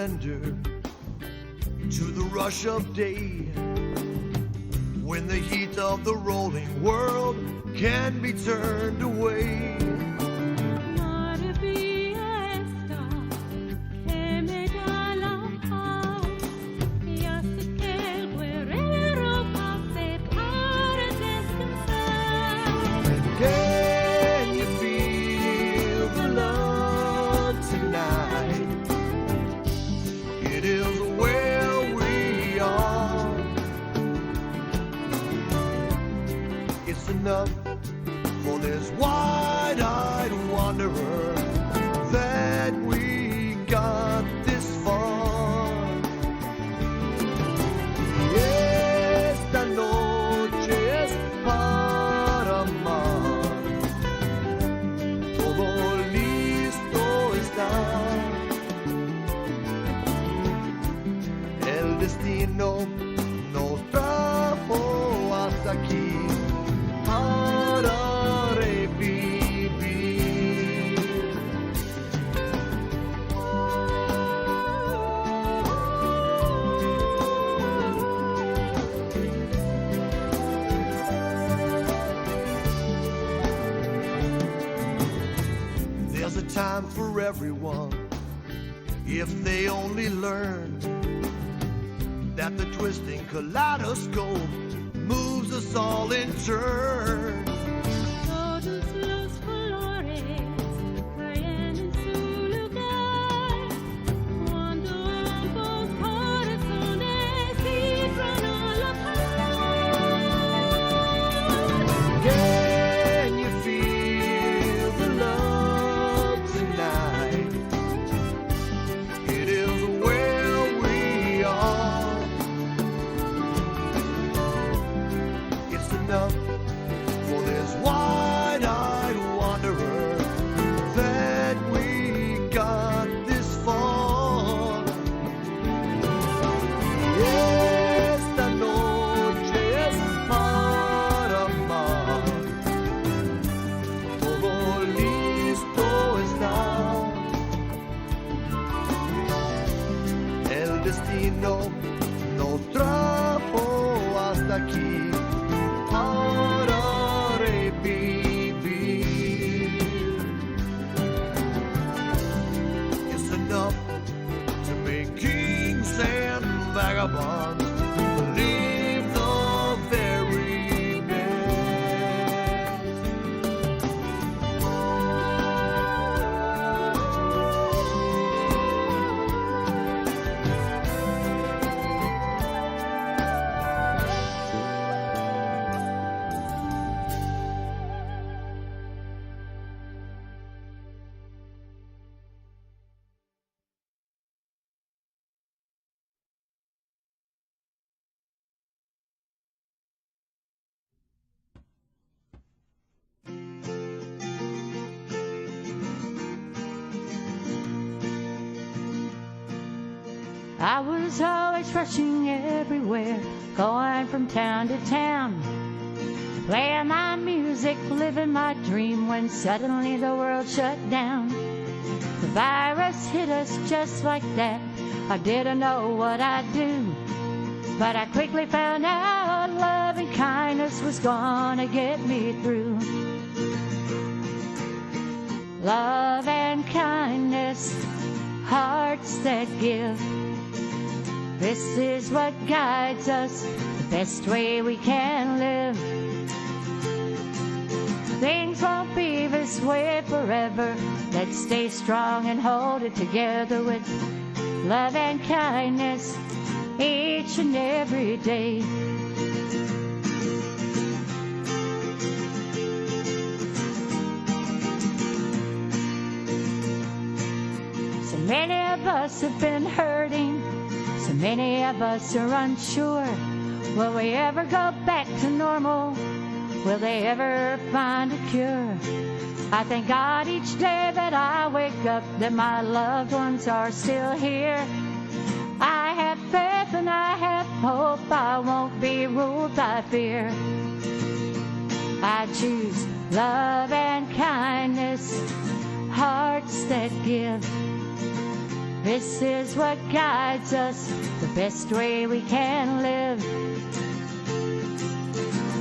surrender to the rush of day, when the heat of the rolling world can be turned away. Can you feel the love tonight? It is where we are. It's enough for this wide-eyed wanderer that we got this far. Esta noche es para amar. Todo listo está. El destino nos trajo hasta aquí para revivir. There's a time for everyone, if they only learn that the twisting kaleidoscope moves us all in turn. Todos los colores caen en su lugar cuando ambos corazones vibran a la par. Can you feel the love tonight? It is where we are. It's enough for this wide-eyed wanderer that we got this far. Esta noche es para amar. Todo listo está. El destino nos trajo hasta aquí para revivir. It's enough to make kings and vagabonds believe the very best. I was always rushing everywhere, going from town to town, playing my music, living my dream, when suddenly the world shut down. The virus hit us just like that. I didn't know what I'd do, but I quickly found out love and kindness was gonna get me through. Love and kindness, hearts that give. This is what guides us, the best way we can live. Things won't be this way forever. Let's stay strong and hold it together with love and kindness each and every day. So many of us have been hurting. So many of us are unsure. Will we ever go back to normal? Will they ever find a cure? I thank God each day that I wake up that my loved ones are still here. I have faith and I have hope. I won't be ruled by fear. I choose love and kindness, hearts that give. This is what guides us, the best way we can live.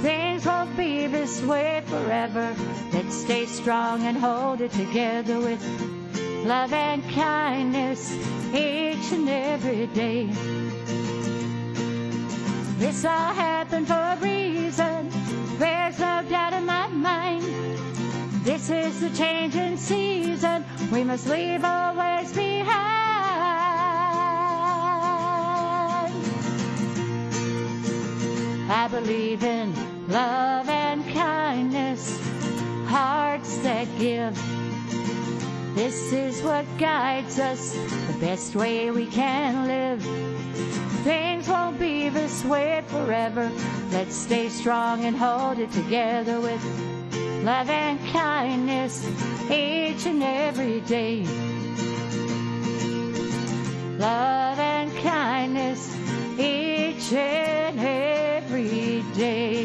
Things won't be this way forever. Let's stay strong and hold it together with love and kindness each and every day. This all happened for a reason, there's no doubt in my mind. This is the changing season we must leave always behind. I believe in love and kindness, hearts that give. This is what guides us, the best way we can live. Things won't be this way forever. Let's stay strong and hold it together with love and kindness each and every day. Love and kindness each and every day.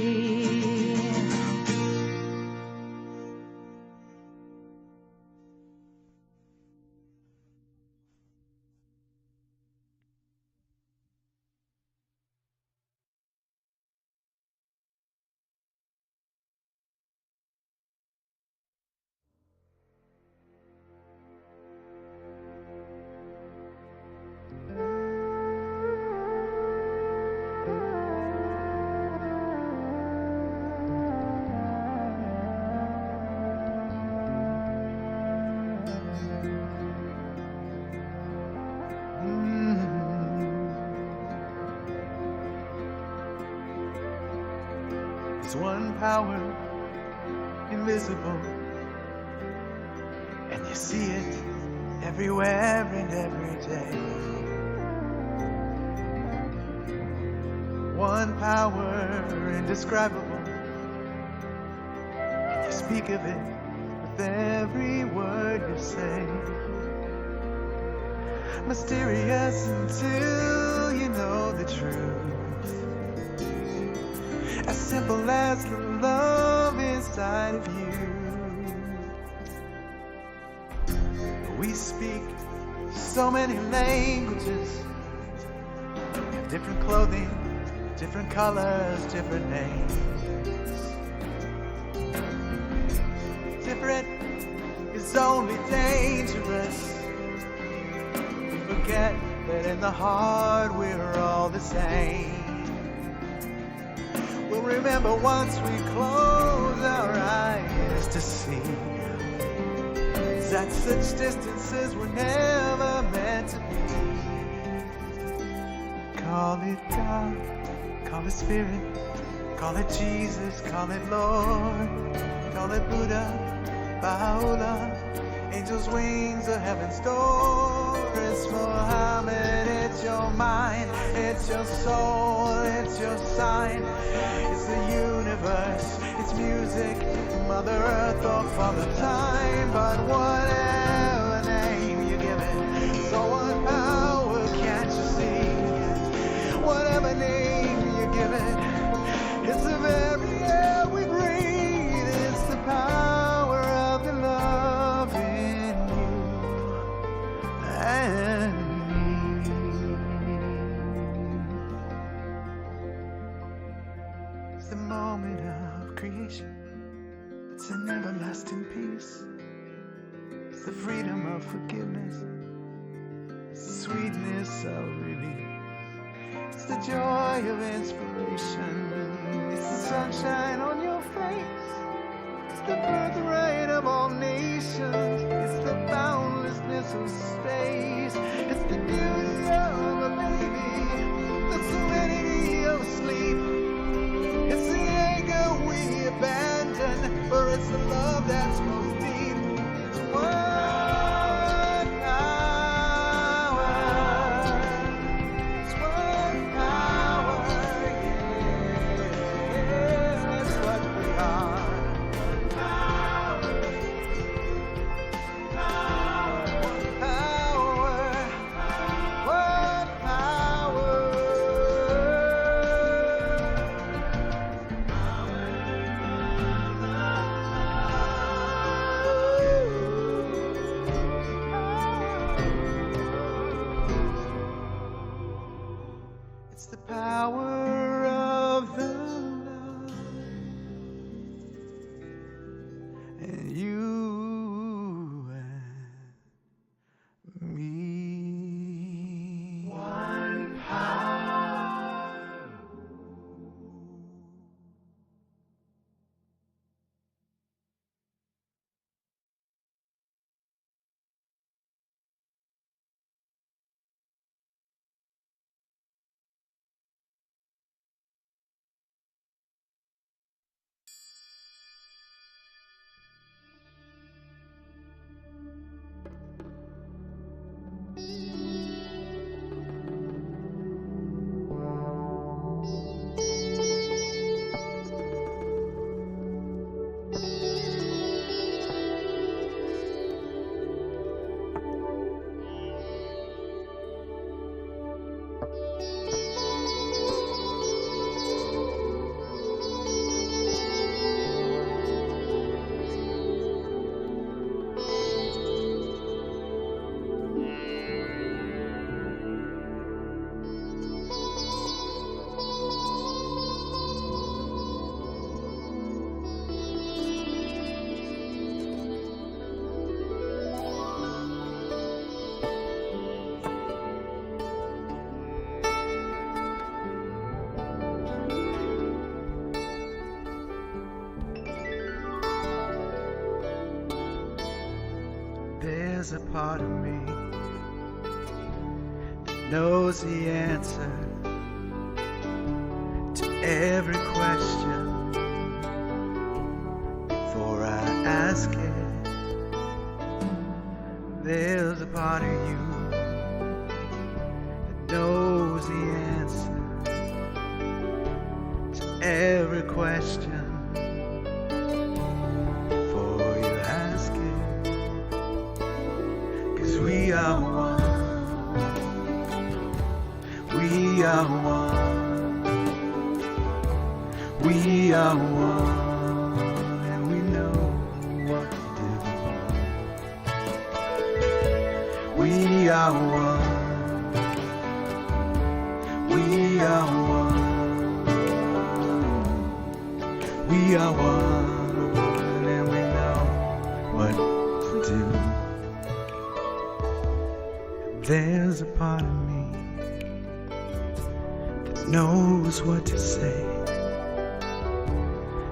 There's one power, invisible, and you see it everywhere and every day. One power, indescribable, and you speak of it with every word you say. Mysterious until you know the truth. As simple as the love inside of you. We speak so many languages, we have different clothing, different colors, different names. Different is only dangerous. We forget that in the heart we're all the same. We'll remember once we close our eyes to see that such distances were never meant to be. Call it God, call it Spirit, call it Jesus, call it Lord, call it Buddha, Baha'u'llah, angels' wings of heaven's door. It's Muhammad, it's your mind, it's your soul, it's your sign. It's the universe, it's music, Mother Earth or Father Time. But whatever name you give it, so what power can't you see? Whatever name you give it, it's the very air we breathe. It's the power of the love in you and me. It's the moment of creation. It's an everlasting peace. It's the freedom of forgiveness. It's the sweetness of relief. It's the joy of inspiration. It's the sunshine on your face. It's the birthright of all nations. It's the boundlessness of space. It's the beauty of a baby. The serenity of sleep. It's the anger we abandon, for it's the love that's most deep. It's one power. It's one power. Yeah, it's what we are. One power. One power. and you and me. One power. There's a part of me that knows the answer to every question before I ask it. There's a part of you that knows the answer to every question. We are one. We are one. We are one, and we know what to do. We are one. We are one. We are one, and we know what to do. There's a part of me that knows what to say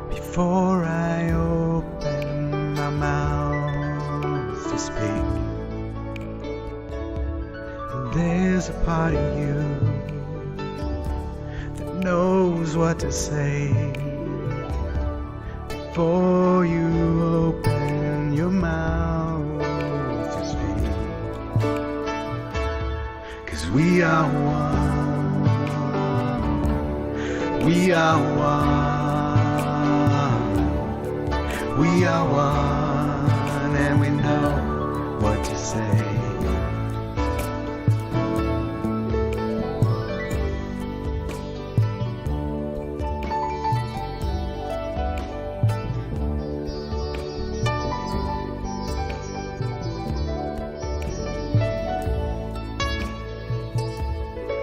before I open my mouth to speak. And there's a part of you that knows what to say before you open your mouth to speak. We are one. We are one. We are one, and we know what to say.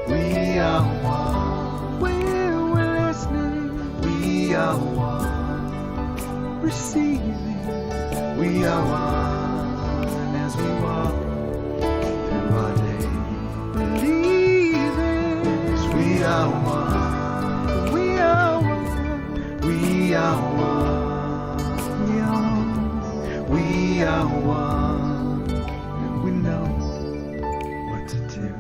We are one. We're listening. We are one. Receiving. We are one as we walk through our day. Believing. 'Cause we are one. We are one. We are one. We are one. We are one. And we know what to do.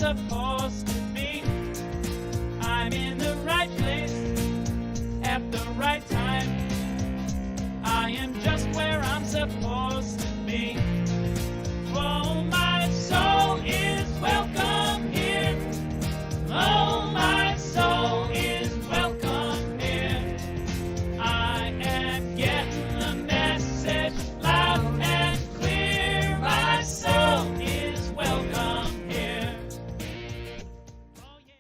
supposed to be. I'm in the right place at the right time. I am just where I'm supposed to be. Oh, my soul is welcome here. Oh, my soul is welcome here. I am getting the message loud and clear. My soul is welcome here. Oh, yeah.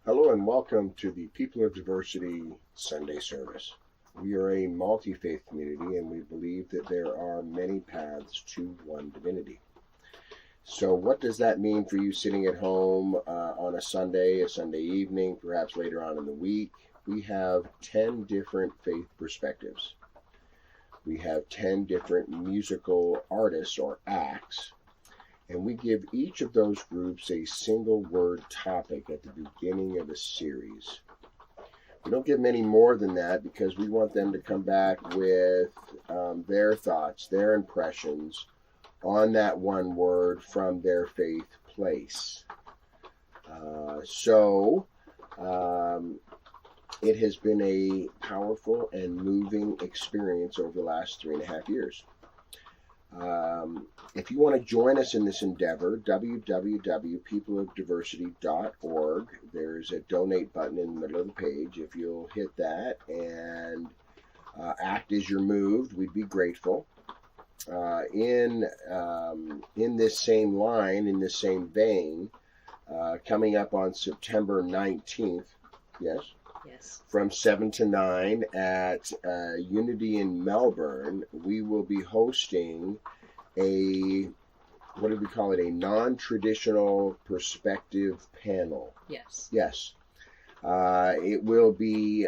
Hello and welcome to the People of Diversity Sunday service. We are a multi-faith community and we believe that there are many paths to one divinity. So what does that mean for you sitting at home on a Sunday evening, perhaps later on in the week? We have 10 different faith perspectives. We have 10 different musical artists or acts, and we give each of those groups a single word topic at the beginning of a series. We don't give many more than that because we want them to come back with their thoughts, their impressions on that one word from their faith place. It has been a powerful and moving experience over the last 3.5 years. If you want to join us in this endeavor, www.peopleofdiversity.org. There's a donate button in the middle of the page. If you'll hit that and act as you're moved, we'd be grateful. In this same line, in this same vein, coming up on September 19th, yes, from 7 to 9 at Unity in Melbourne, we will be hosting a, what do we call it, a non-traditional perspective panel. Yes. Yes. It will be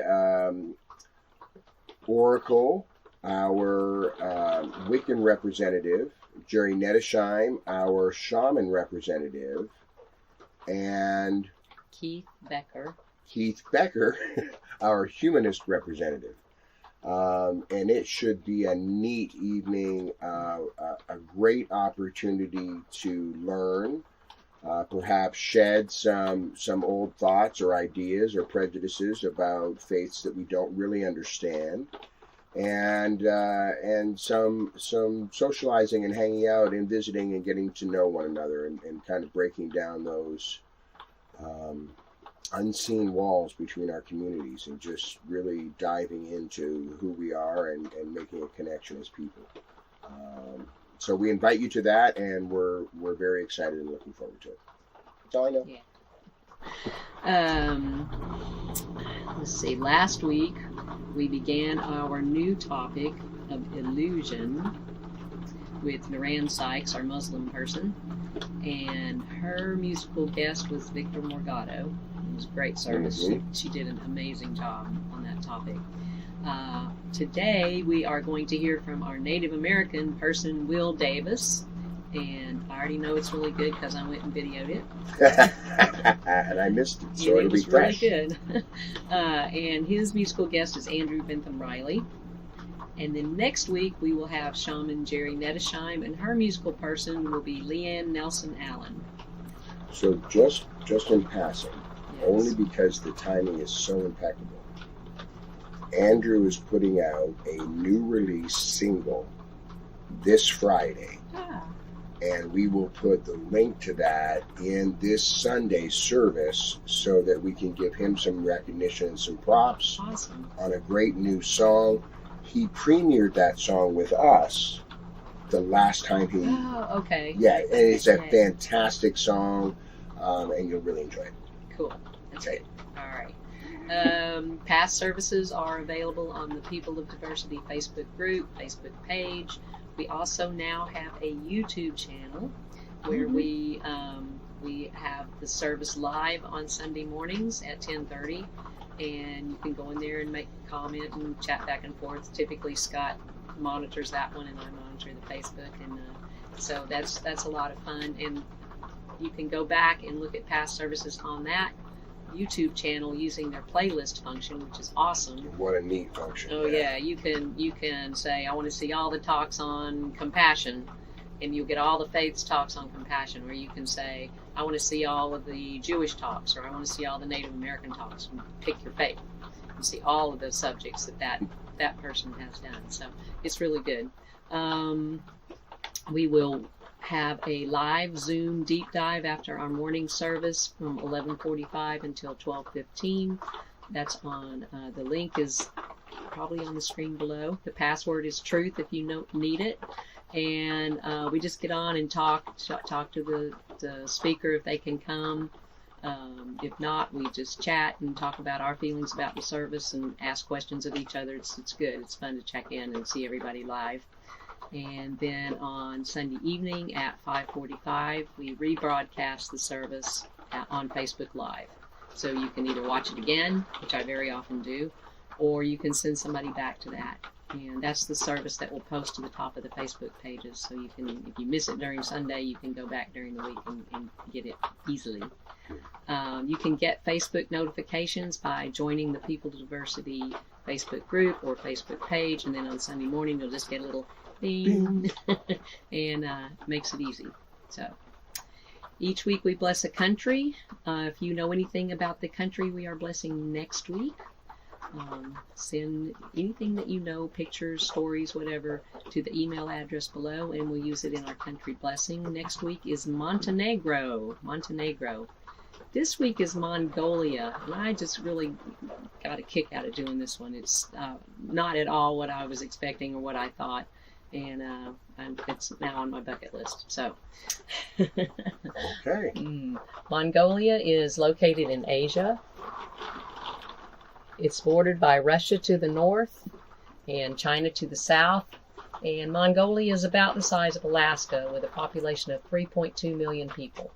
Oracle, our Wiccan representative, Jerry Nettesheim, our shaman representative, and Keith Becker, our humanist representative. And it should be a neat evening, a great opportunity to learn, perhaps shed some old thoughts or ideas or prejudices about faiths that we don't really understand. And some socializing and hanging out and visiting and getting to know one another and kind of breaking down those unseen walls between our communities and just really diving into who we are and making a connection as people. So we invite you to that, and we're very excited and looking forward to it. That's all I know. Yeah. Let's see. Last week we began our new topic of illusion with Naran Sykes, our Muslim person, and her musical guest was Victor Morgado. It was a great service. Mm-hmm. She did an amazing job on that topic. Today we are going to hear from our Native American person, Will Davis, and I already know it's really good because I went and videoed it. And I missed it, so and it'll be fresh. Really good. And his musical guest is Andrew Bentham Riley. And then next week we will have shaman Jerry Nettesheim, and her musical person will be Leanne Nelson Allen. So just in passing, Yes. only because the timing is so impeccable, Andrew is putting out a new release single this Friday. Ah, And we will put the link to that in this Sunday service so that we can give him some recognition and some props awesome. on a great new song. He premiered that song with us the last time he... Oh, okay. Yeah, and it's a Yeah. fantastic song, and you'll really enjoy it. Cool. That's Okay. good. All right. Past services are available on the People of Diversity Facebook group, Facebook page. We also now have a YouTube channel where we have the service live on Sunday mornings at 10:30, and you can go in there and make a comment and chat back and forth. Typically, Scott monitors that one, and I monitor the Facebook, and so that's a lot of fun. And you can go back and look at past services on that YouTube channel using their playlist function, which is awesome. What a neat function. Oh yeah, you can say I want to see all the talks on compassion, and you'll get all the faiths talks on compassion, where you can say, I want to see all of the Jewish talks, or I want to see all the Native American talks. And pick your faith and see all of the subjects that person has done. So it's really good. We will have a live Zoom deep dive after our morning service from 11:45 until 12:15. That's on, the link is probably on the screen below. The password is truth if you need it. And we just get on and talk to the speaker if they can come. If not, we just chat and talk about our feelings about the service and ask questions of each other. It's good. It's fun to check in and see everybody live. And then on Sunday evening at 5:45, we rebroadcast the service on Facebook Live. So you can either watch it again, which I very often do, or you can send somebody back to that. And that's the service that will post to the top of the Facebook pages. So you can, if you miss it during Sunday, you can go back during the week and get it easily. You can get Facebook notifications by joining the People to Diversity Facebook group or Facebook page, and then on Sunday morning you'll just get a little ding, and makes it easy. So each week we bless a country. If you know anything about the country we are blessing next week, send anything that you know, pictures, stories, whatever, to the email address below, and we'll use it in our country blessing. Next week is Montenegro. This week is Mongolia, and I just really got a kick out of doing this one. It's not at all what I was expecting or what I thought, and it's now on my bucket list. So, Okay. Mongolia is located in Asia. It's bordered by Russia to the north and China to the south. And Mongolia is about the size of Alaska with a population of 3.2 million people.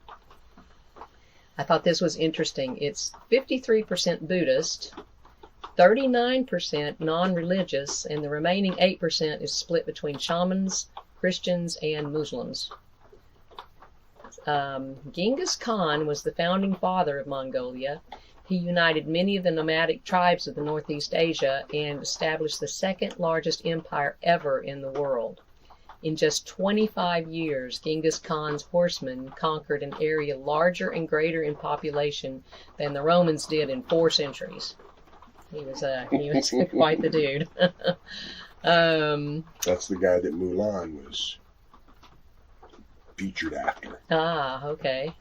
I thought this was interesting. It's 53% Buddhist, 39% non-religious, and the remaining 8% is split between shamans, Christians, and Muslims. Genghis Khan was the founding father of Mongolia. He united many of the nomadic tribes of the Northeast Asia and established the second largest empire ever in the world. In just 25 years, Genghis Khan's horsemen conquered an area larger and greater in population than the Romans did in 4 centuries. He was quite the dude. That's the guy that Mulan was featured after. Okay.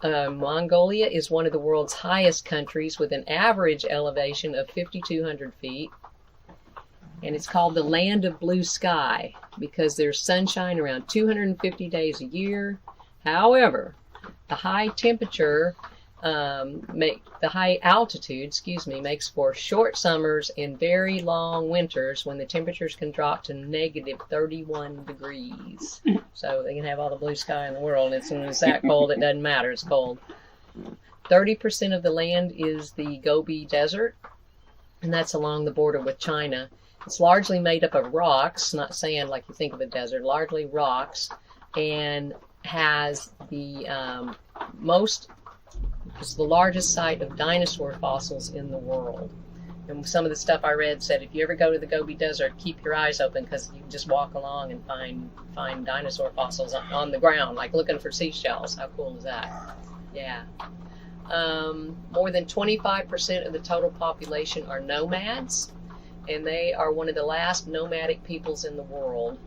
Mongolia is one of the world's highest countries with an average elevation of 5,200 feet. And it's called the Land of Blue Sky because there's sunshine around 250 days a year. However, the high altitude, makes for short summers and very long winters when the temperatures can drop to negative 31 degrees. So they can have all the blue sky in the world. When it's that cold, it doesn't matter. It's cold. 30% of the land is the Gobi Desert, and that's along the border with China. It's largely made up of rocks, not sand like you think of a desert, largely rocks, and has the it's the largest site of dinosaur fossils in the world. And some of the stuff I read said if you ever go to the Gobi Desert, keep your eyes open because you can just walk along and find dinosaur fossils on the ground, like looking for seashells. How cool is that? Yeah. More than 25% of the total population are nomads, and they are one of the last nomadic peoples in the world.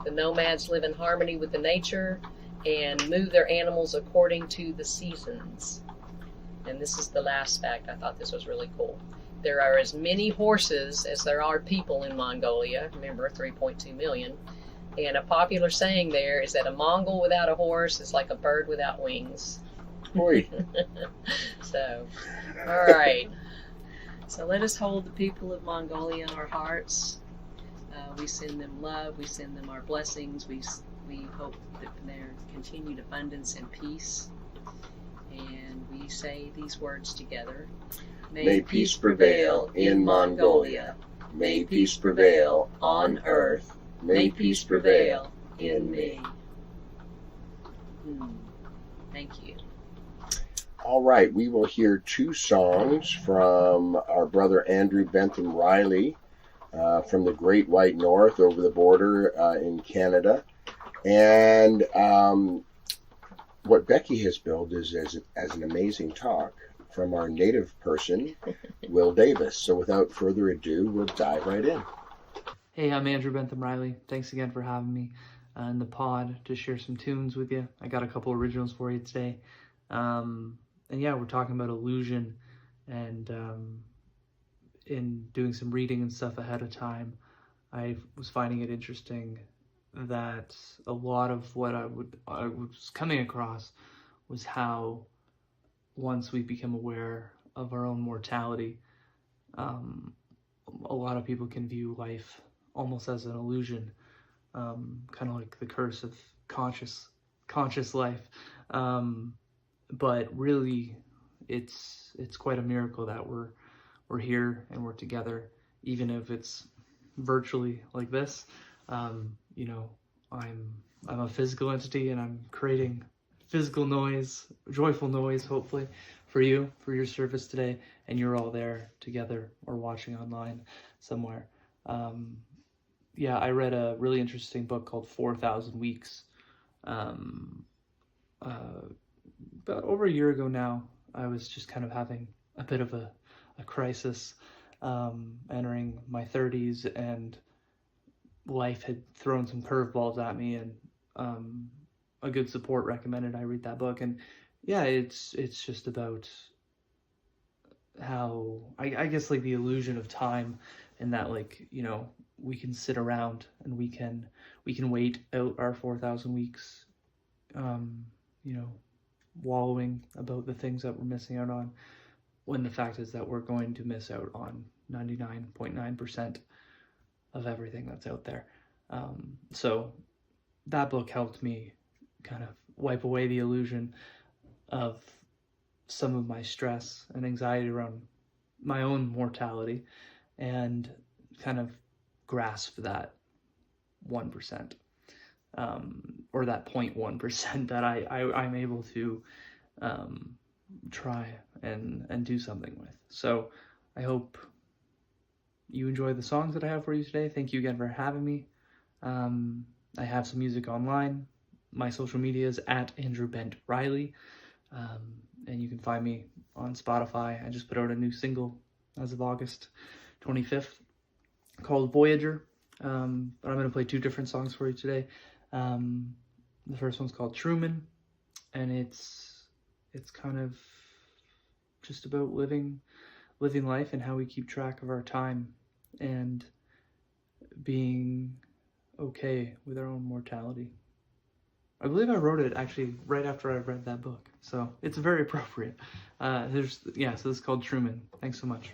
The nomads live in harmony with the nature and move their animals according to the seasons. And this is the last fact. I thought this was really cool. There are as many horses as there are people in Mongolia. Remember, 3.2 million. And a popular saying there is that a Mongol without a horse is like a bird without wings. Boy. So, all right. So let us hold the people of Mongolia in our hearts. We send them love. We send them our blessings. We hope that their continued abundance and peace. And we say these words together. May peace prevail in Mongolia. May peace prevail on earth. May peace prevail in me. Thank you. All right, we will hear 2 songs from our brother Andrew Bentham Riley from the Great White North over the border in Canada. And what Becky has built is as an amazing talk from our native person, Will Davis. So without further ado, we'll dive right in. Hey, I'm Andrew Bentham Riley. Thanks again for having me in the pod to share some tunes with you. I got a couple originals for you today. And yeah, we're talking about illusion, and in doing some reading and stuff ahead of time, I was finding it interesting that a lot of what I was coming across was how once we become aware of our own mortality, a lot of people can view life almost as an illusion, kind of like the curse of conscious life. But really, it's quite a miracle that we're here and we're together, even if it's virtually like this. You know, I'm a physical entity, and I'm creating physical noise, joyful noise, hopefully, for you, for your service today, and you're all there together or watching online somewhere. Yeah, I read a really interesting book called 4,000 Weeks. About over a year ago now. I was just kind of having a bit of a crisis, entering my 30s, and life had thrown some curveballs at me, and a good support recommended I read that book. And yeah, it's just about how I guess like the illusion of time, and that, like, you know, we can sit around and we can wait out our 4,000 weeks, you know, wallowing about the things that we're missing out on, when the fact is that we're going to miss out on 99.9% of everything that's out there. So that book helped me kind of wipe away the illusion of some of my stress and anxiety around my own mortality, and kind of grasp that 1%, or that 0.1% that I'm able to try and do something with. So I hope you enjoy the songs that I have for you today. Thank you again for having me. I have some music online. My social media is at Andrew Bent Riley, and you can find me on Spotify. I just put out a new single as of August 25th called Voyager, but I'm going to play two different songs for you today. The first one's called Truman, and it's kind of just about living life and how we keep track of our time and being okay with our own mortality. I believe I wrote it actually right after I read that book, so it's very appropriate. So this is called Truman. Thanks so much.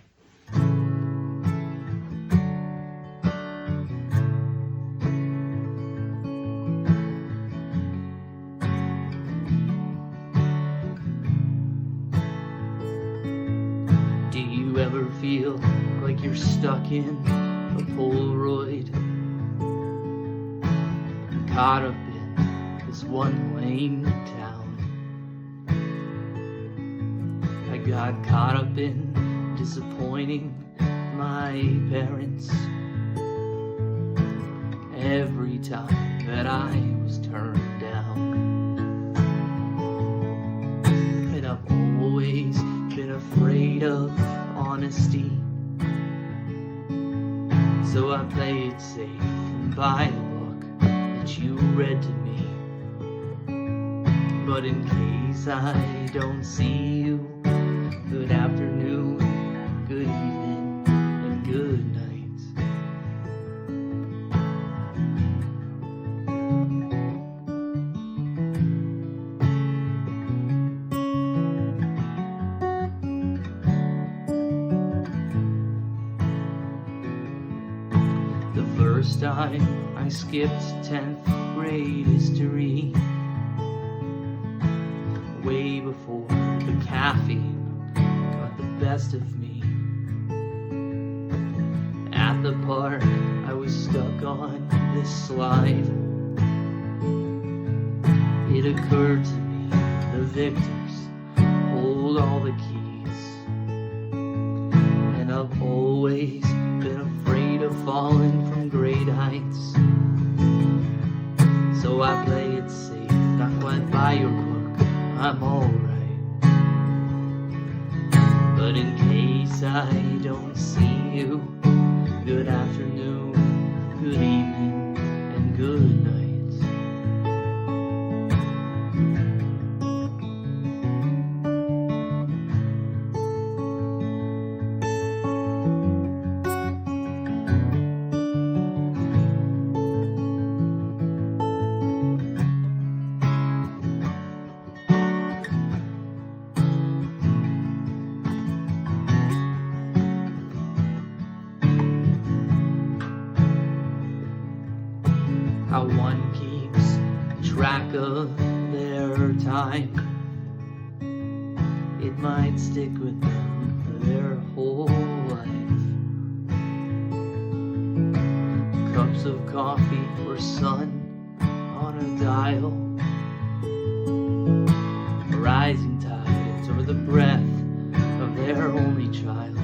Do you ever feel like you're stuck in a Polaroid, caught up in this one lane town? I got caught up in disappointing my parents every time that I was turned down. And I've always been afraid of honesty, so I play it safe and buy the book that you read to me. But in case I don't see you, good afternoon, good evening, and good night. The first time I skipped 10th grade history, way before the caffeine got the best of me. At the park, I was stuck on this slide. It occurred to me, the victors hold all the keys. And I've always been afraid of falling from great heights. So I play it safe, not quite by your book, I'm alright. But in case I don't see you, good afternoon, good evening, and good night. How one keeps track of their time. It might stick with them for their whole life. Cups of coffee or sun on a dial. Rising tides or the breath of their only child.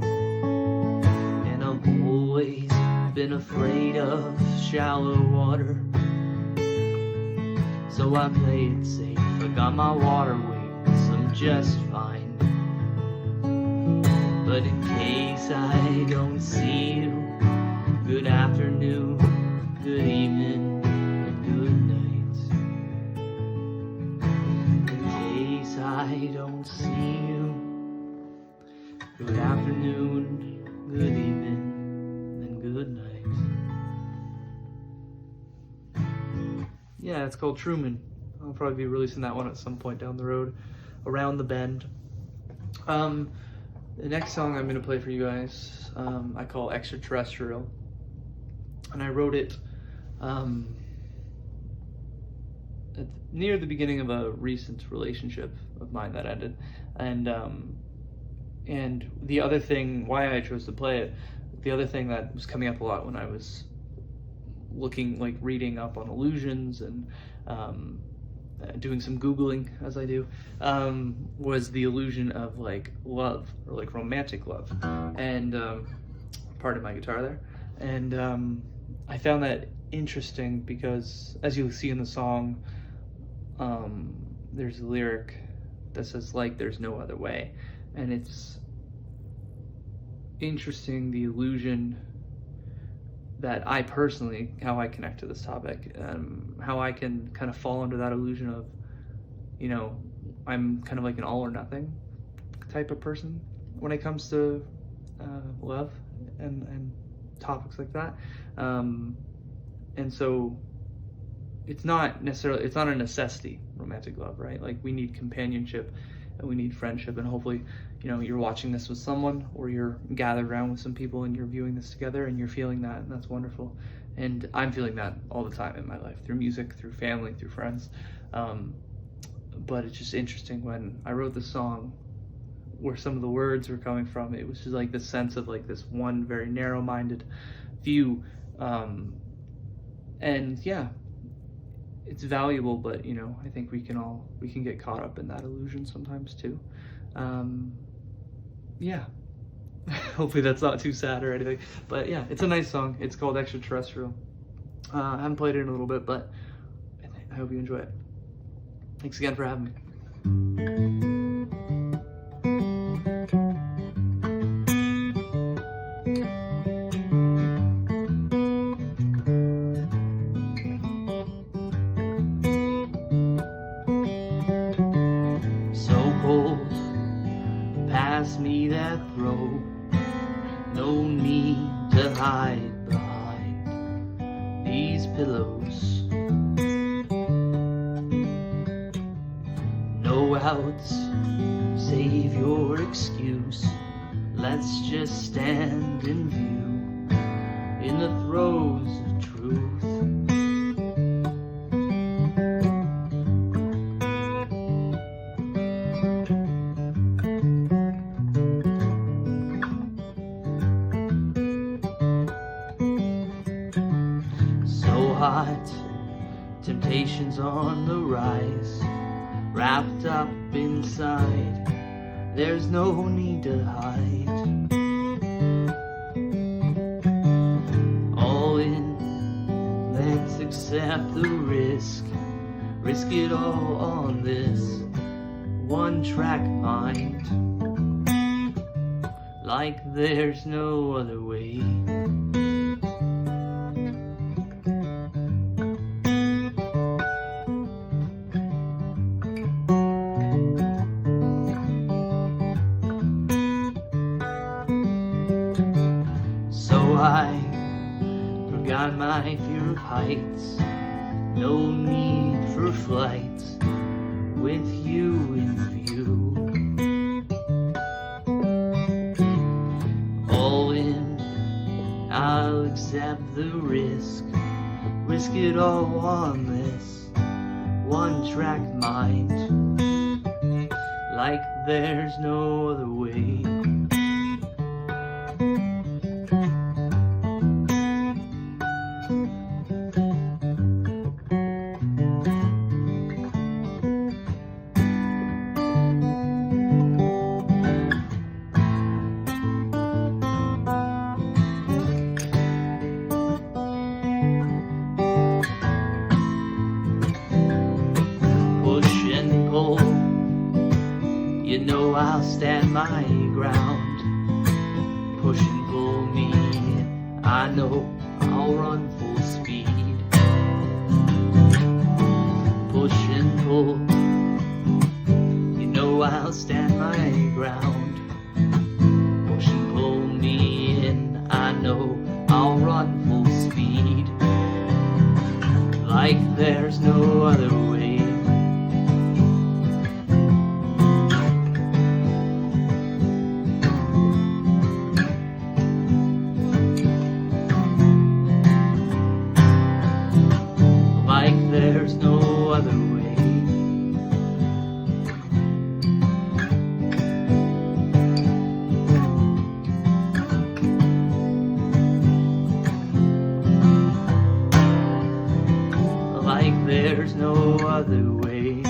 And I've always been afraid of shallow water, so I play it safe. I got my water wings, I'm just fine. But in case I don't see you, good afternoon, good evening, and good night. In case I don't see you, good afternoon, good evening, and good night. Yeah, it's called Truman. I'll probably be releasing that one at some point down the road, Around the Bend. The next song I'm going to play for you guys, I call Extraterrestrial. And I wrote it near the beginning of a recent relationship of mine that ended. And the other thing, why I chose to play it, the other thing that was coming up a lot when I was reading up on illusions and doing some Googling, as I do, was the illusion of love, or romantic love. And pardon my guitar there. And I found that interesting because, as you'll see in the song, there's a lyric that says, like there's no other way. And it's interesting, the illusion that I personally, how I connect to this topic, how I can kind of fall under that illusion of, I'm kind of like an all or nothing type of person when it comes to love and topics like that. And so it's not a necessity, romantic love, right? Like, we need companionship and we need friendship, and hopefully, you're watching this with someone, or you're gathered around with some people and you're viewing this together and you're feeling that, and that's wonderful. And I'm feeling that all the time in my life, through music, through family, through friends. But it's just interesting, when I wrote the song, where some of the words were coming from, it was just like this sense of this one very narrow-minded view. And yeah, it's valuable, but I think we can get caught up in that illusion sometimes too. Yeah. Hopefully that's not too sad or anything, but yeah, it's a nice song. It's called Extraterrestrial. I haven't played it in a little bit, but I hope you enjoy it. Thanks again for having me. Pass me that throat. No need to hide behind these pillows. No outs, save your excuse. Let's just stand in view in the throes of truth. Hot, temptations on the rise, wrapped up inside, there's no need to hide. accept the risk it all on this one-track mind, like there's no other way. So I forgot my fear of heights, no need for flights with you in view. All in, I'll accept the risk it all on this one-track mind, like there's no other way. You know I'll stand my ground. Push and pull me, I know I'll run full speed. Push and pull, you know I'll stand my ground. Push and pull me in, I know I'll run full speed. Like there's no other way. There's no other way. Like there's no other way.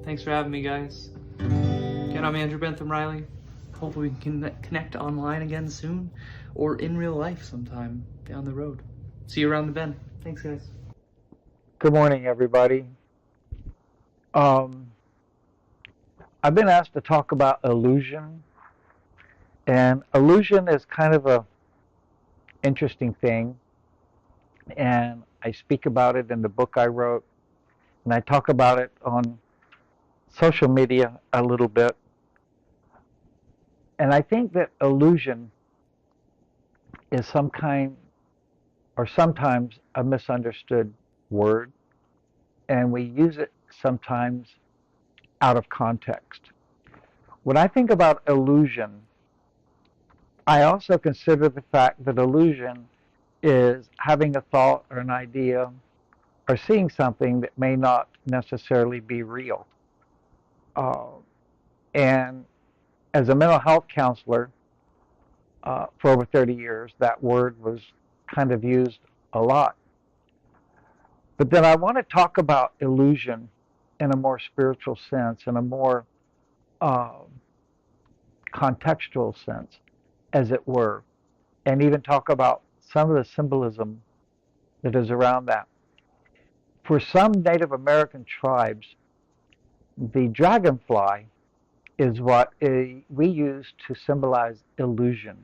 Thanks for having me, guys. Again, I'm Andrew Bentham Riley. Hopefully we can connect online again soon, or in real life sometime down the road. See you around the bend. Thanks, guys. Good morning, everybody. I've been asked to talk about illusion, and illusion is kind of a interesting thing, and I speak about it in the book I wrote, and I talk about it on social media a little bit. And I think that illusion is some kind, or sometimes, a misunderstood word, and we use it sometimes out of context. When I think about illusion, I also consider the fact that illusion is having a thought or an idea or seeing something that may not necessarily be real. And as a mental health counselor for over 30 years, that word was kind of used a lot. But then I want to talk about illusion in a more spiritual sense, in a more contextual sense, as it were, and even talk about some of the symbolism that is around that. For some Native American tribes, the dragonfly is what we use to symbolize illusion.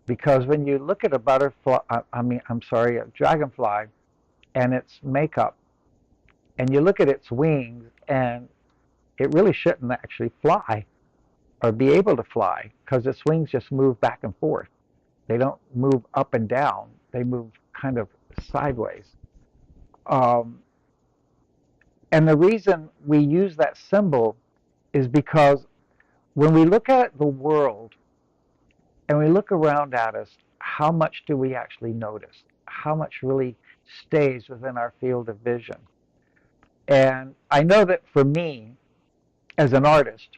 Because when you look at a a dragonfly and its makeup, and you look at its wings, and it really shouldn't actually fly or be able to fly, because its wings just move back and forth. They don't move up and down. They move kind of sideways. And the reason we use that symbol is because when we look at the world and we look around at us, how much do we actually notice? How much really stays within our field of vision? And I know that for me, as an artist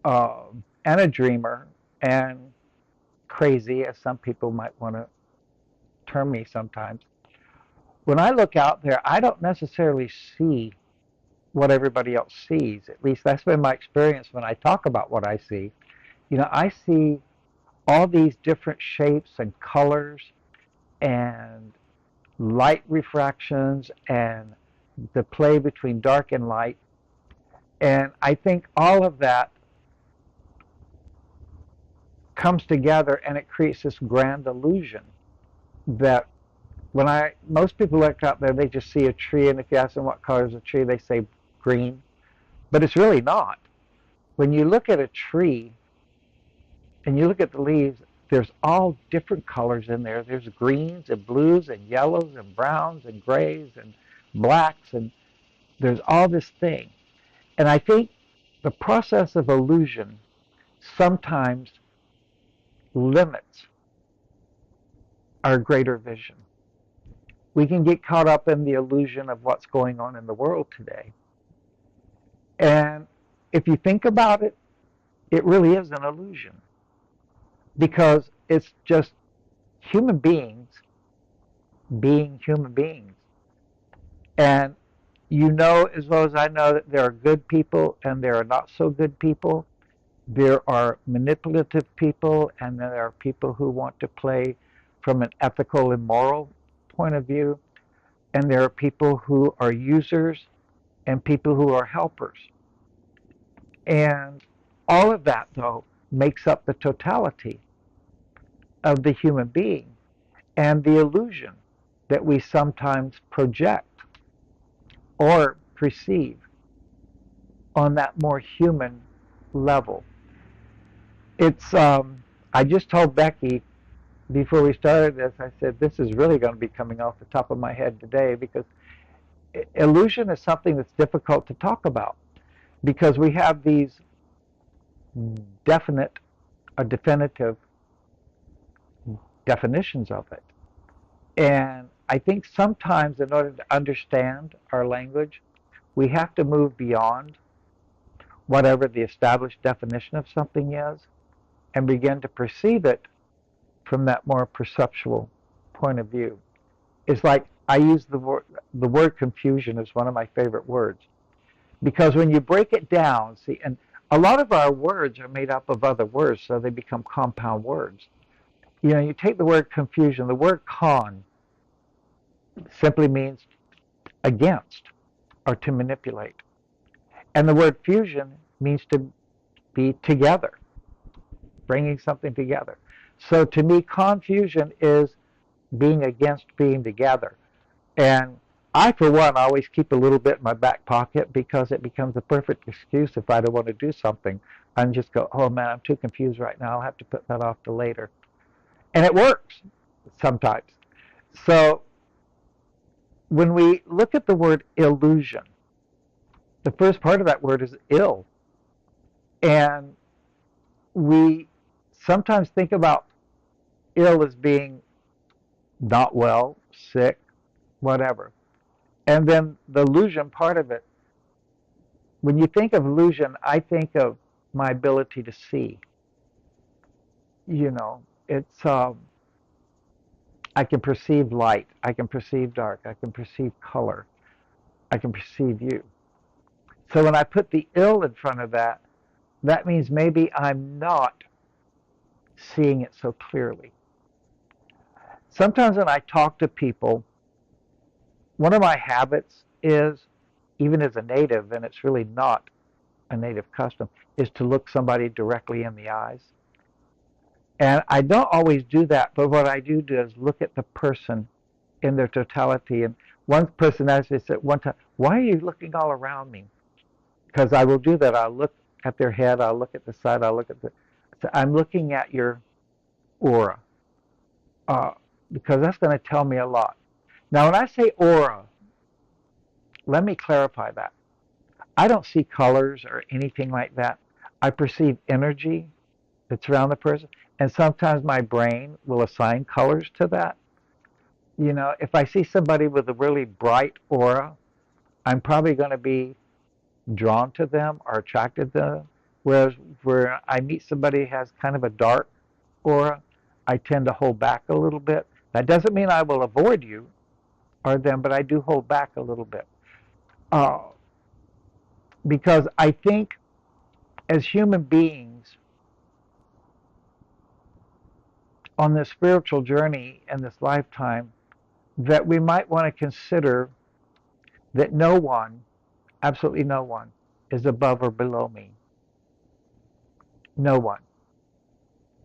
and a dreamer and crazy, as some people might want to term me sometimes, when I look out there, I don't necessarily see what everybody else sees. At least that's been my experience when I talk about what I see. I see all these different shapes and colors and light refractions and the play between dark and light. And I think all of that comes together and it creates this grand illusion that most people look out there, they just see a tree, and if you ask them what color is a tree, they say green. But it's really not. When you look at a tree and you look at the leaves, there's all different colors in there. There's greens and blues and yellows and browns and grays and blacks, and there's all this thing. And I think the process of illusion sometimes limits our greater vision. We can get caught up in the illusion of what's going on in the world today. And if you think about it, it really is an illusion, because it's just human beings being human beings. And you know as well as I know that there are good people and there are not so good people. There are manipulative people, and then there are people who want to play from an ethical and moral point of view. And there are people who are users and people who are helpers. And all of that, though, makes up the totality of the human being and the illusion that we sometimes project or perceive on that more human level. I just told Becky before we started this, I said, this is really going to be coming off the top of my head today, because illusion is something that's difficult to talk about, because we have these definite or definitive definitions of it. And I think sometimes in order to understand our language, we have to move beyond whatever the established definition of something is and begin to perceive it from that more perceptual point of view. It's like I use the word confusion is one of my favorite words, because when you break it down, see, and a lot of our words are made up of other words, so they become compound words. You take the word confusion, the word con simply means against or to manipulate. And the word fusion means to be together, bringing something together. So to me, confusion is being against being together. And I, for one, always keep a little bit in my back pocket, because it becomes a perfect excuse if I don't want to do something. I just go, oh man, I'm too confused right now. I'll have to put that off to later. And it works sometimes. So when we look at the word illusion, the first part of that word is ill. And we sometimes think about ill as being not well, sick, whatever. And then the illusion part of it, when you think of illusion, I think of my ability to see. It's I can perceive light, I can perceive dark, I can perceive color, I can perceive you. So when I put the ill in front of that, that means maybe I'm not seeing it so clearly. Sometimes when I talk to people, one of my habits is, even as a native, and it's really not a native custom, is to look somebody directly in the eyes. And I don't always do that, but what I do is look at the person in their totality. And one person actually said one time, why are you looking all around me? Because I will do that. I'll look at their head, I'll look at the side, I'll look at I'm looking at your aura, because that's going to tell me a lot. Now, when I say aura, let me clarify that. I don't see colors or anything like that. I perceive energy that's around the person, and sometimes my brain will assign colors to that. If I see somebody with a really bright aura, I'm probably going to be drawn to them or attracted to them. Whereas where I meet somebody who has kind of a dark aura, I tend to hold back a little bit. That doesn't mean I will avoid you, are them, but I do hold back a little bit. Because I think as human beings on this spiritual journey in this lifetime, that we might want to consider that no one, absolutely no one, is above or below me. No one.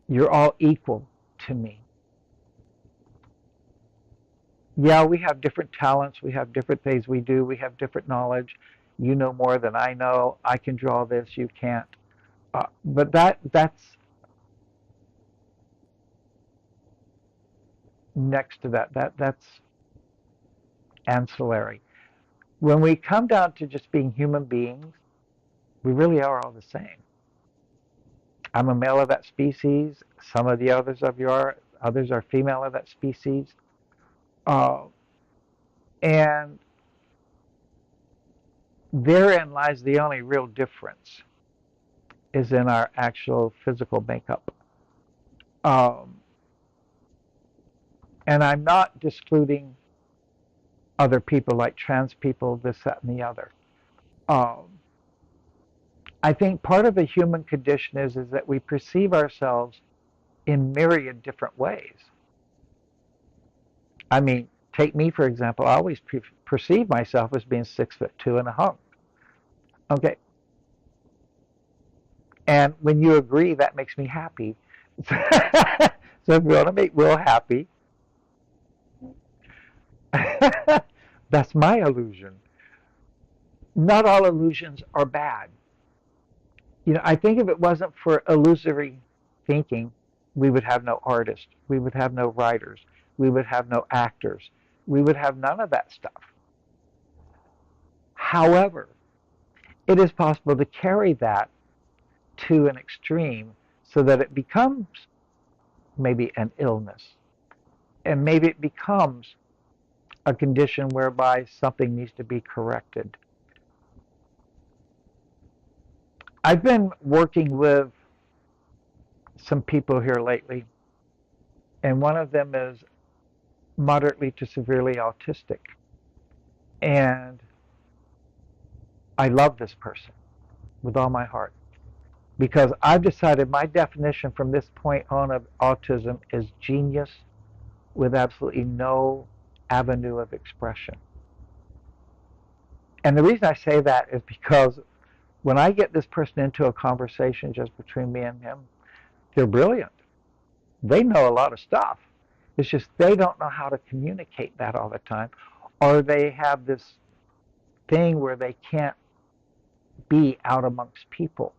You're all equal to me. Yeah, we have different talents, we have different things we do, we have different knowledge. You know more than I know. I can draw this, you can't. But that's next to that. That's ancillary. When we come down to just being human beings, we really are all the same. I'm a male of that species. Some of the others are female of that species. And therein lies the only real difference is in our actual physical makeup. And I'm not excluding other people like trans people, this, that, and the other. I think part of the human condition is that we perceive ourselves in myriad different ways. I mean, take me, for example. I always perceive myself as being 6'2" and a hunk. Okay. And when you agree, that makes me happy. So if you want to make Will happy, that's my illusion. Not all illusions are bad. You know, I think if it wasn't for illusory thinking, we would have no artists, we would have no writers, we would have no actors, we would have none of that stuff. However, it is possible to carry that to an extreme so that it becomes maybe an illness, and maybe it becomes a condition whereby something needs to be corrected. I've been working with some people here lately, and one of them is moderately to severely autistic. And I love this person with all my heart, because I've decided my definition from this point on of autism is genius with absolutely no avenue of expression. And the reason I say that is because when I get this person into a conversation just between me and him, they're brilliant. They know a lot of stuff. It's just they don't know how to communicate that all the time, or they have this thing where they can't be out amongst people.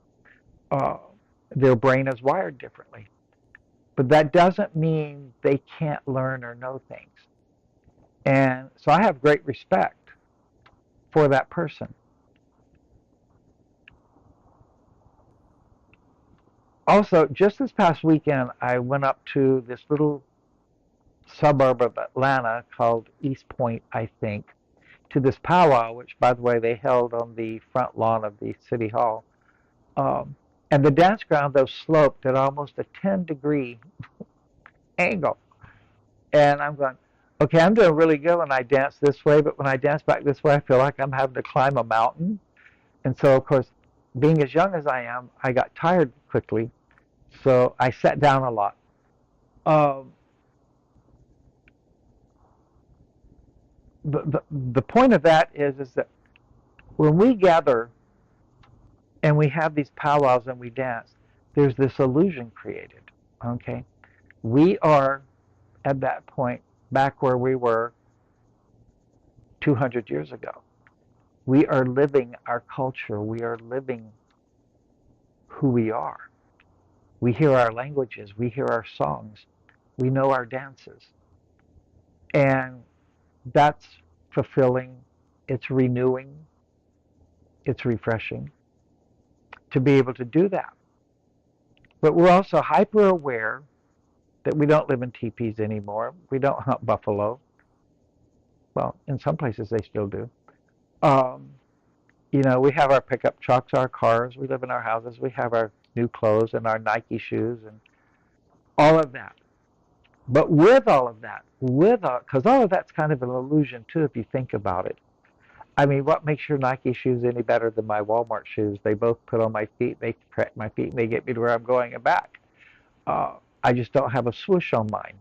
Their brain is wired differently. But that doesn't mean they can't learn or know things. And so I have great respect for that person. Also, just this past weekend, I went up to this little suburb of Atlanta called East Point, I think, to this powwow, which, by the way, they held on the front lawn of the city hall. And the dance ground, though, sloped at almost a 10-degree angle. And I'm going, okay, I'm doing really good when I dance this way, but when I dance back this way, I feel like I'm having to climb a mountain. And so, of course, being as young as I am, I got tired quickly, so I sat down a lot. The point of that is that when we gather and we have these powwows and we dance, there's this illusion created, okay? We are, at that point, back where we were 200 years ago. We are living our culture. We are living who we are. We hear our languages. We hear our songs. We know our dances. And that's fulfilling. It's renewing. It's refreshing to be able to do that. But we're also hyper aware that we don't live in teepees anymore. We don't hunt buffalo. Well, in some places they still do. You know, we have our pickup trucks, our cars, we live in our houses, we have our new clothes and our Nike shoes and all of that. But with all of that, because all of that's kind of an illusion too, if you think about it. I mean, what makes your Nike shoes any better than my Walmart shoes? They both put on my feet, they correct my feet, and they get me to where I'm going and back. I just don't have a swoosh on mine.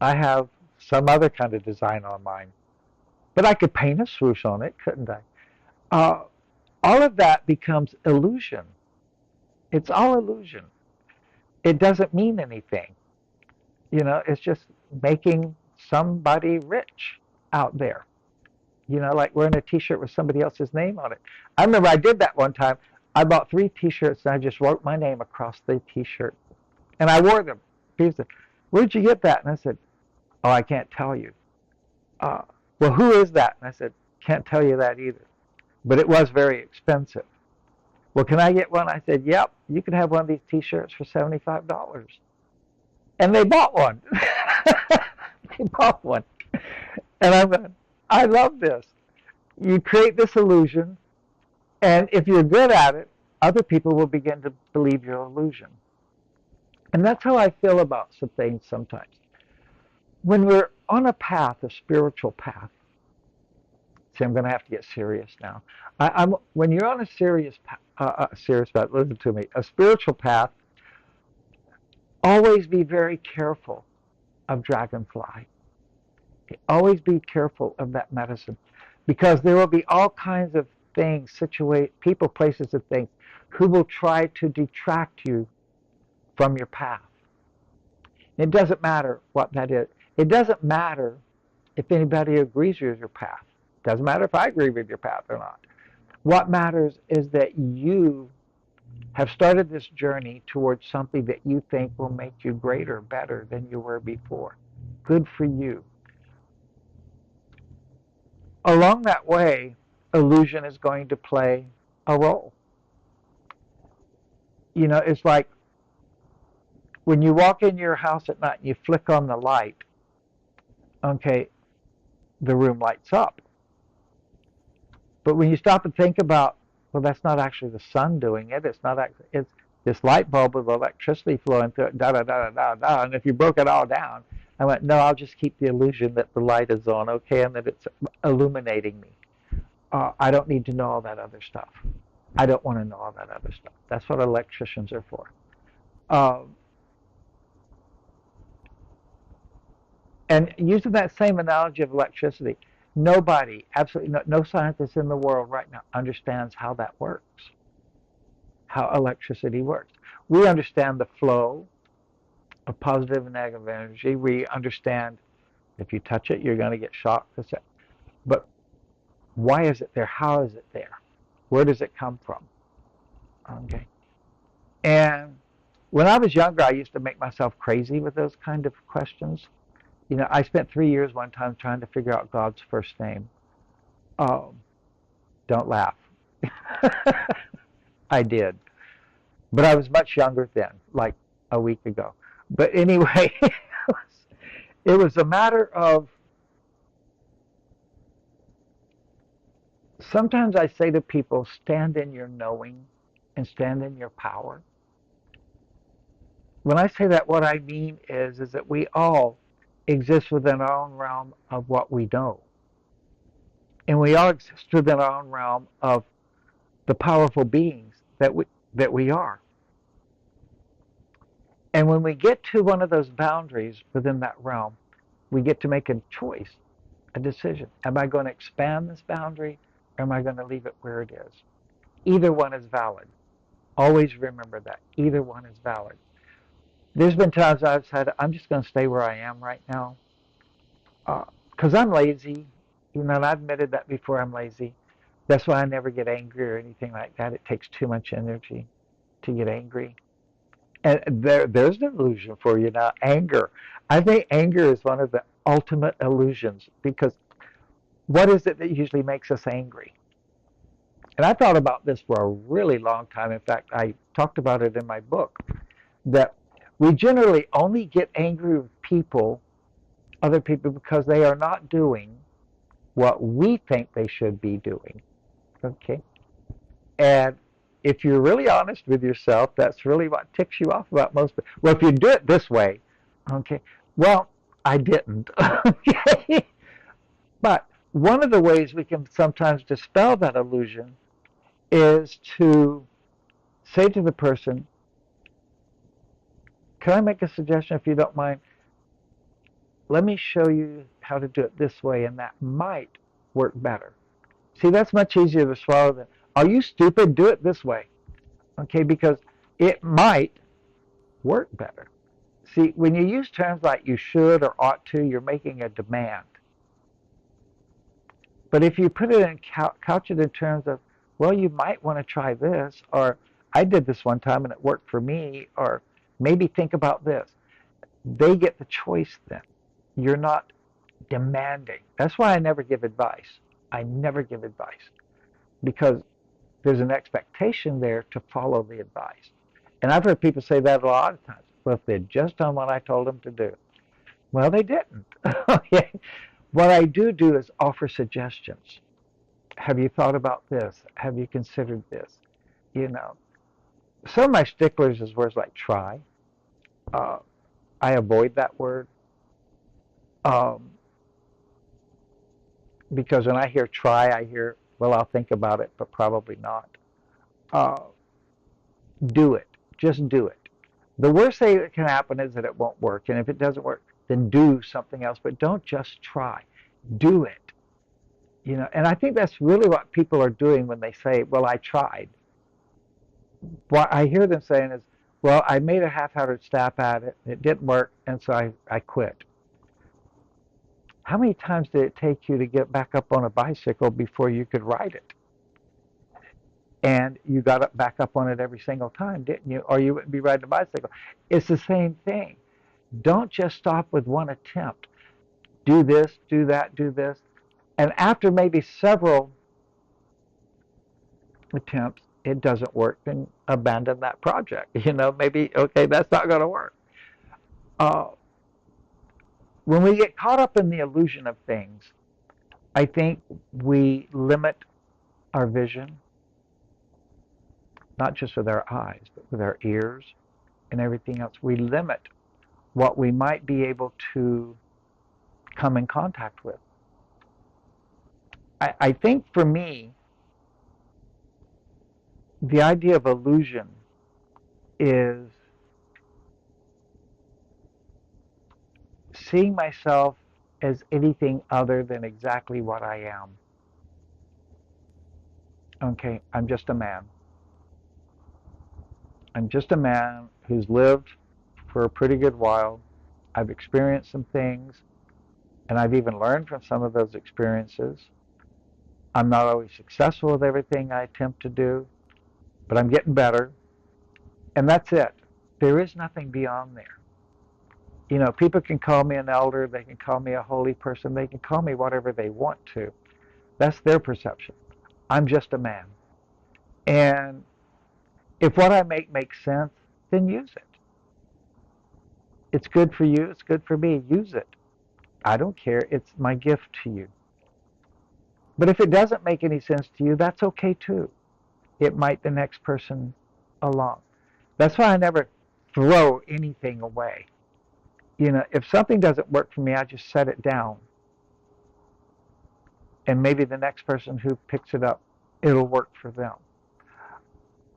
I have some other kind of design on mine. But I could paint a swoosh on it, couldn't I? All of that becomes illusion. It's all illusion. It doesn't mean anything. You know, it's just making somebody rich out there. You know, like wearing a T-shirt with somebody else's name on it. I remember I did that one time. I bought 3 T-shirts and I just wrote my name across the T-shirt. And I wore them. People said, "Where'd you get that?" And I said, "Oh, I can't tell you." "Well, who is that?" And I said, "Can't tell you that either. But it was very expensive." "Well, can I get one?" I said, "Yep, you can have one of these T-shirts for $75. And they bought one. They bought one. And I'm going, I love this. You create this illusion, and if you're good at it, other people will begin to believe your illusion. And that's how I feel about some things sometimes. When we're on a path, a spiritual path, see, I'm going to have to get serious now. When you're on a serious path, listen to me, a spiritual path, always be very careful of dragonfly. Always be careful of that medicine, because there will be all kinds of things, people, places, and things who will try to detract you from your path. It doesn't matter what that is. It doesn't matter if anybody agrees with your path. It doesn't matter if I agree with your path or not. What matters is that you have started this journey towards something that you think will make you greater, better than you were before. Good for you. Along that way, illusion is going to play a role. You know, it's like when you walk in your house at night and you flick on the light, okay, the room lights up. But when you stop and think about, well, that's not actually the sun doing it. It's not actually, it's this light bulb with electricity flowing through it, da da da da da da. And if you broke it all down, I went, no, I'll just keep the illusion that the light is on, okay, and that it's illuminating me. I don't need to know all that other stuff. I don't want to know all that other stuff. That's what electricians are for. And using that same analogy of electricity, nobody, absolutely no scientist in the world right now understands how that works, how electricity works. We understand the flow of positive and negative energy. We understand if you touch it, you're going to get shocked. But why is it there? How is it there? Where does it come from? Okay. And when I was younger, I used to make myself crazy with those kind of questions. You know, I spent 3 years one time trying to figure out God's first name. Don't laugh. I did. But I was much younger then, like a week ago. But anyway, it was a matter of, sometimes I say to people, stand in your knowing and stand in your power. When I say that, what I mean is that we all exist within our own realm of what we know. And we all exist within our own realm of the powerful beings that we are. And when we get to one of those boundaries within that realm, we get to make a choice, a decision. Am I going to expand this boundary, or am I going to leave it where it is? Either one is valid. Always remember that. Either one is valid. There's been times I've said, I'm just going to stay where I am right now. Because I'm lazy. You know, and I've admitted that before, I'm lazy. That's why I never get angry or anything like that. It takes too much energy to get angry. And there's an illusion for you now, anger. I think anger is one of the ultimate illusions, because what is it that usually makes us angry? And I thought about this for a really long time. In fact, I talked about it in my book, that we generally only get angry with other people, because they are not doing what we think they should be doing. Okay? And if you're really honest with yourself, that's really what ticks you off about most people. Well, if you do it this way, Okay. Well, I didn't. Okay. But one of the ways we can sometimes dispel that illusion is to say to the person, can I make a suggestion if you don't mind? Let me show you how to do it this way, and that might work better. See, that's much easier to swallow than, are you stupid? Do it this way. Okay, because it might work better. See, when you use terms like you should or ought to, you're making a demand. But if you put it in, couch it in terms of, well, you might want to try this, or I did this one time and it worked for me, or maybe think about this. They get the choice then. You're not demanding. That's why I never give advice. I never give advice because there's an expectation there to follow the advice. And I've heard people say that a lot of times. Well, if they'd just done what I told them to do. Well, they didn't. Okay. What I do is offer suggestions. Have you thought about this? Have you considered this? You know, some of my sticklers is words like try. I avoid that word because when I hear try, I hear, well, I'll think about it, but probably not. Do it. Just do it. The worst thing that can happen is that it won't work. And if it doesn't work, then do something else. But don't just try. Do it. You know, and I think that's really what people are doing when they say, well, I tried. What I hear them saying is, well, I made a half-hearted stab at it. It didn't work, and so I quit. How many times did it take you to get back up on a bicycle before you could ride it? And you got back up on it every single time, didn't you? Or you wouldn't be riding a bicycle. It's the same thing. Don't just stop with one attempt. Do this, do that, do this. And after maybe several attempts, it doesn't work, then abandon that project. You know, maybe, okay, that's not going to work. When we get caught up in the illusion of things, I think we limit our vision, not just with our eyes, but with our ears and everything else. We limit what we might be able to come in contact with. I think for me, the idea of illusion is seeing myself as anything other than exactly what I am. Okay, I'm just a man. I'm just a man who's lived for a pretty good while. I've experienced some things, and I've even learned from some of those experiences. I'm not always successful with everything I attempt to do, but I'm getting better. And that's it. There is nothing beyond there. You know, people can call me an elder, they can call me a holy person, they can call me whatever they want to. That's their perception. I'm just a man. And if what I make makes sense, then use it. It's good for you, it's good for me, use it. I don't care, it's my gift to you. But if it doesn't make any sense to you, that's okay too. It might the next person along. That's why I never throw anything away. You know, if something doesn't work for me, I just set it down. And maybe the next person who picks it up, it'll work for them.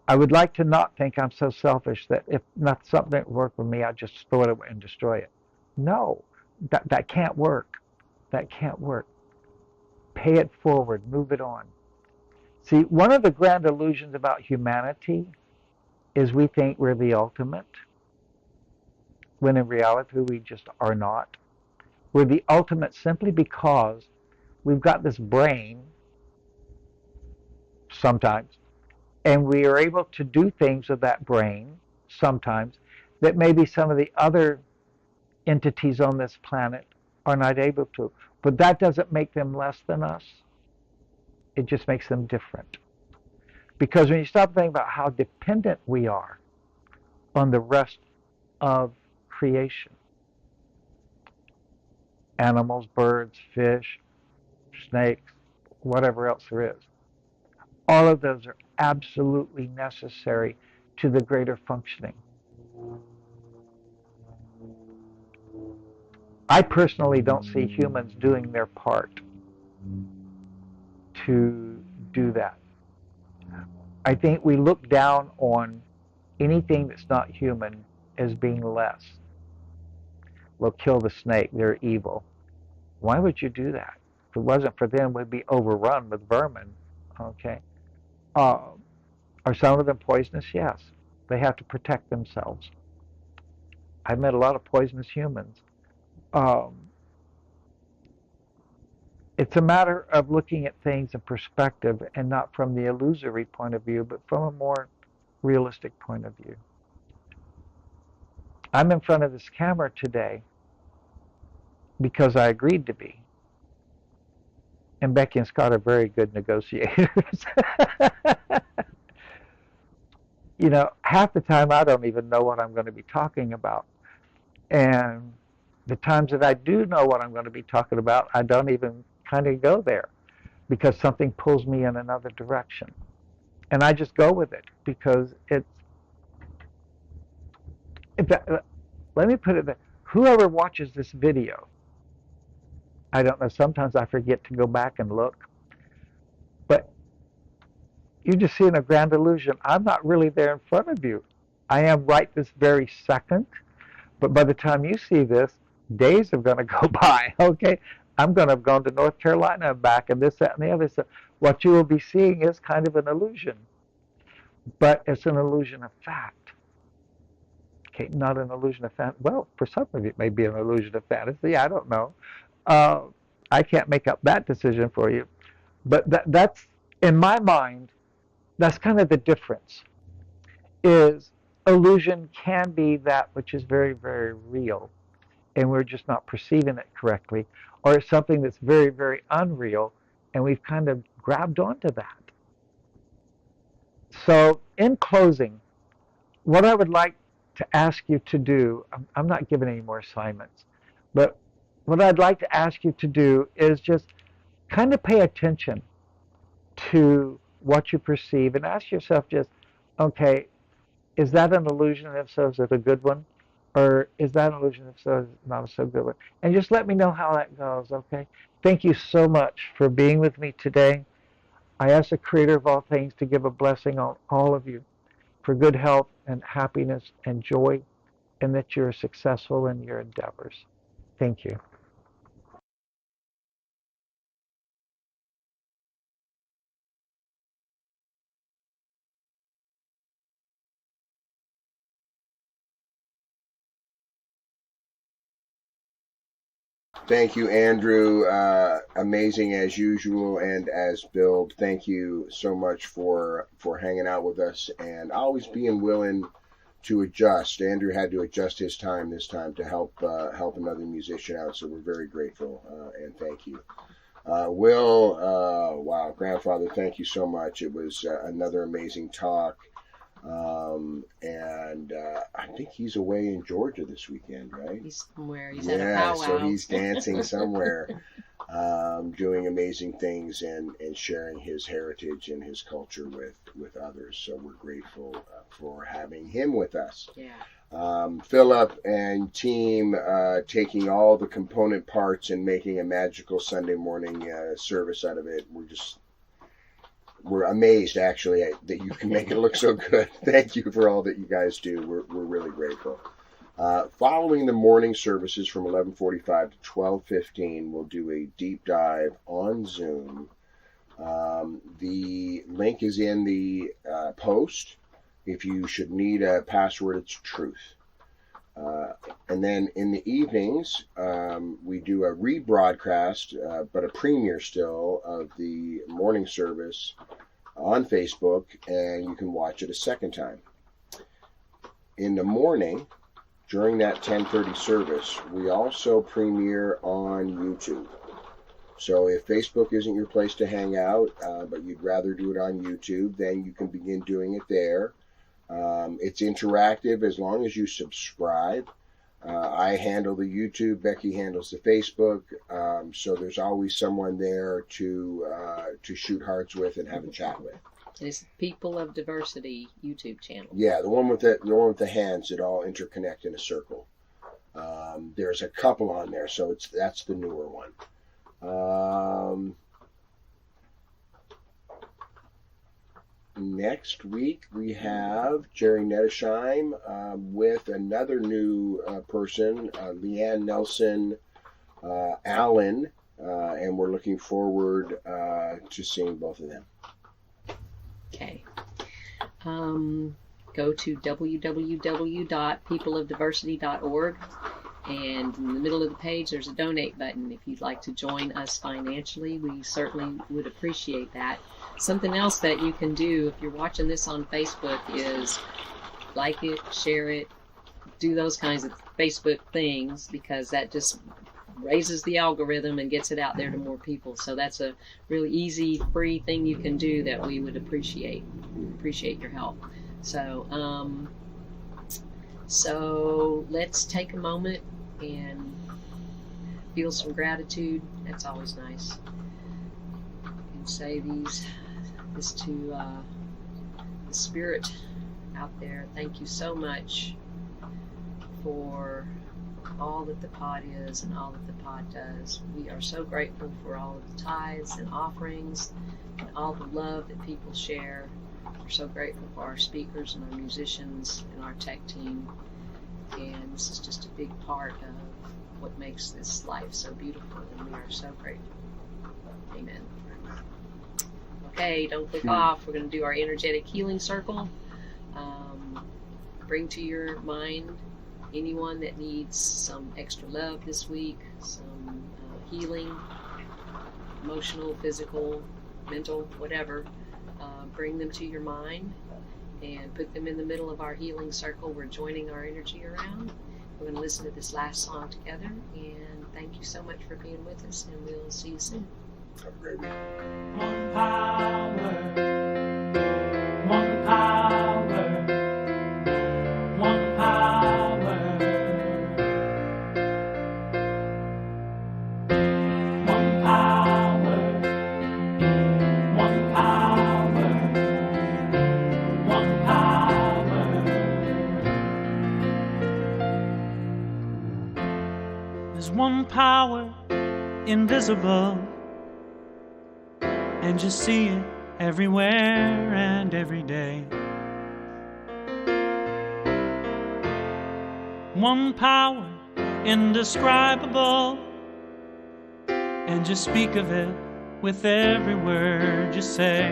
I would like to not think I'm so selfish that if not something that worked for me, I just throw it away and destroy it. No, that can't work. That can't work. Pay it forward, move it on. See, one of the grand illusions about humanity is we think we're the ultimate, when in reality we just are not. We're the ultimate simply because we've got this brain, sometimes, and we are able to do things with that brain, sometimes, that maybe some of the other entities on this planet are not able to. But that doesn't make them less than us. It just makes them different. Because when you stop thinking about how dependent we are on the rest of creation, animals, birds, fish, snakes, whatever else there is, all of those are absolutely necessary to the greater functioning. I personally don't see humans doing their part to do that. I think we look down on anything that's not human as being less. We'll kill the snake, they're evil. Why would you do that? If it wasn't for them, we'd be overrun with vermin. Okay. Are some of them poisonous? Yes. They have to protect themselves. I've met a lot of poisonous humans. It's a matter of looking at things in perspective and not from the illusory point of view, but from a more realistic point of view. I'm in front of this camera today because I agreed to be. And Becky and Scott are very good negotiators. You know, half the time I don't even know what I'm going to be talking about. And the times that I do know what I'm going to be talking about, I don't even kind of go there because something pulls me in another direction. And I just go with it because let me put it that whoever watches this video, I don't know, sometimes I forget to go back and look, but you're just seeing a grand illusion. I'm not really there in front of you. I am right this very second, but by the time you see this, days are going to go by, okay? I'm going to have gone to North Carolina and back and this, that, and the other. So what you will be seeing is kind of an illusion, but it's an illusion of fact. Okay, not an illusion of fantasy. Well, for some of you, it may be an illusion of fantasy. I don't know. I can't make up that decision for you. But that's, in my mind, that's kind of the difference. Is illusion can be that which is very, very real, and we're just not perceiving it correctly. Or it's something that's very, very unreal, and we've kind of grabbed onto that. So, in closing, what I would like to ask you to do, I'm not giving any more assignments, but what I'd like to ask you to do is just kind of pay attention to what you perceive and ask yourself just, okay, is that an illusion? And if so, is it a good one? Or is that an illusion? If so, is it not a so good one? And just let me know how that goes, okay? Thank you so much for being with me today. I ask the Creator of all things to give a blessing on all of you for good health and happiness and joy, and that you're successful in your endeavors. Thank you. Thank you, Andrew. Amazing as usual and as billed. Thank you so much for hanging out with us and always being willing to adjust. Andrew had to adjust his time this time to help another musician out, so we're very grateful and thank you. Will, wow, grandfather, thank you so much. It was another amazing talk. And I think he's away in Georgia this weekend, right? He's somewhere. He's at a powwow. So he's dancing somewhere, doing amazing things and sharing his heritage and his culture with others. So we're grateful for having him with us. Yeah. Philip and team taking all the component parts and making a magical Sunday morning service out of it. We're amazed, actually, that you can make it look so good. Thank you for all that you guys do. We're really grateful. Following the morning services from 11:45 to 12:15, we'll do a deep dive on Zoom. The link is in the post. If you should need a password, it's truth. And then in the evenings, we do a rebroadcast, but a premiere still, of the morning service on Facebook, and you can watch it a second time. In the morning, during that 10:30 service, we also premiere on YouTube. So if Facebook isn't your place to hang out, but you'd rather do it on YouTube, then you can begin doing it there. It's interactive as long as you subscribe. I handle the YouTube, Becky handles the Facebook, so there's always someone there to shoot hearts with and have a chat with. It's People of Diversity YouTube channel. Yeah, the one with the hands that all interconnect in a circle. There's a couple on there, so that's the newer one. Next week we have Jerry Nettesheim with another new person, Leanne Nelson Allen, and we're looking forward to seeing both of them. Okay. Go to www.peopleofdiversity.org, and in the middle of the page there's a donate button. If you'd like to join us financially, we certainly would appreciate that. Something else that you can do if you're watching this on Facebook is like it, share it, do those kinds of Facebook things, because that just raises the algorithm and gets it out there to more people. So that's a really easy, free thing you can do that we would appreciate. Appreciate your help. So let's take a moment and feel some gratitude. That's always nice. And say this to the spirit out there. Thank you so much for all that the pod is and all that the pod does. We are so grateful for all of the tithes and offerings and all the love that people share. We're so grateful for our speakers and our musicians and our tech team. And this is just a big part of what makes this life so beautiful, and we are so grateful. Amen. Okay, don't click off. We're going to do our energetic healing circle. Bring to your mind anyone that needs some extra love this week, some healing, emotional, physical, mental, whatever. Bring them to your mind and put them in the middle of our healing circle. We're joining our energy around. We're going to listen to this last song together, and thank you so much for being with us, and we'll see you soon. Have a great week. One power, one power, one power, one power, one power, one power. There's one power invisible, and you see it everywhere and every day. One power indescribable, and you speak of it with every word you say.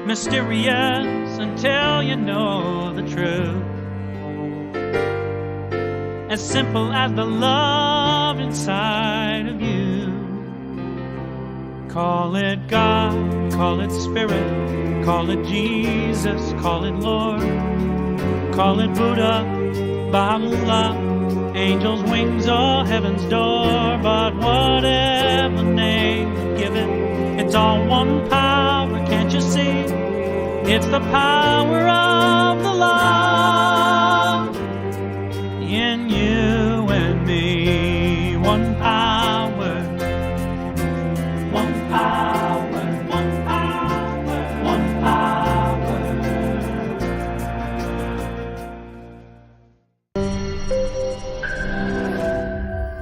Mysterious until you know the truth, as simple as the love inside of you. Call it God, call it Spirit, call it Jesus, call it Lord, call it Buddha, Baha'u'llah, angels' wings or heaven's door. But whatever name you give it, it's all one power, can't you see? It's the power of the love.